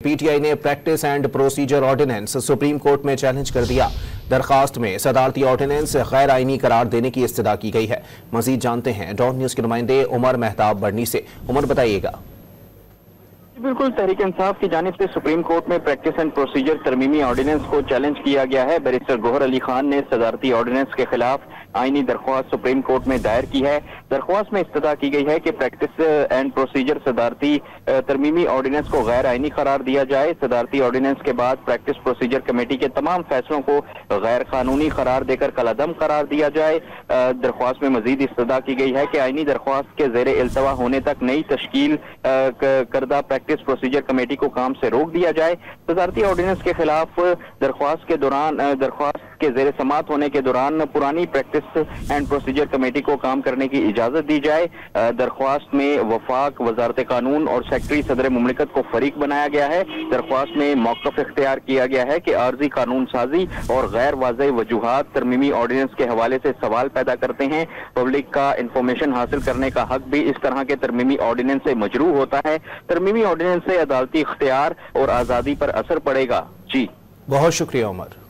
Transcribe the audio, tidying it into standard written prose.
PTI ने practice and procedure ordinance supreme court में challenge कर दिया। दरखास्त में सदारती ऑर्डिनेंस गैर आईनी करार देने की इस्तदा की गई है। मजीद जानते हैं डॉन न्यूज के नुमाइंदे उमर मेहताब बढ़नी से। उमर, बताइएगा। बिल्कुल, तहरीक इंसाफ की जानिब से सुप्रीम कोर्ट में प्रैक्टिस एंड प्रोसीजर तरमीमी ऑर्डिनेंस को चैलेंज किया गया है। बैरिस्टर गौहर अली खान ने सदारती ऑर्डिनेंस के खिलाफ आईनी दरख्वास्त सुप्रीम कोर्ट में दायर की है। दरख्वास्त में इस्तदा की गई है कि प्रैक्टिस एंड प्रोसीजर सदारती तरमीमी ऑर्डिनेंस को गैर आईनी करार दिया जाए। सदारती ऑर्डिनेंस के बाद प्रैक्टिस प्रोसीजर कमेटी के तमाम फैसलों को गैर कानूनी करार देकर कलादम करार दिया जाए। दरख्वास्त में मजीद इस्तदा की गई है कि आईनी दरख्वास्त के जेर इल्तवा होने तक नई तश्कील करदा प्रैक्टिस प्रोसीजर कमेटी को काम से रोक दिया जाए। सदारती ऑर्डिनेंस के खिलाफ दरख्वास्त के जेर समात होने के दौरान पुरानी प्रैक्टिस एंड प्रोसीजर कमेटी को काम करने की इजाजत दी जाए। दरख्वास्त में वफाक, वजारत कानून और सेक्रेटरी सदर मुमलिकत को फरीक बनाया गया है। दरख्वास्त में मौक़िफ़ इख्तियार किया गया है कि आर्जी कानून साजी और गैर वाज़ेह वजूहात तरमीमी ऑर्डिनेंस के हवाले से सवाल पैदा करते हैं। पब्लिक का इंफॉर्मेशन हासिल करने का हक भी इस तरह के तरमीमी ऑर्डिनेंस से मजरू होता है। तरमीमी ऑर्डिनेंस से अदालती इख्तियार और आज़ादी पर असर पड़ेगा। जी, बहुत शुक्रिया उमर।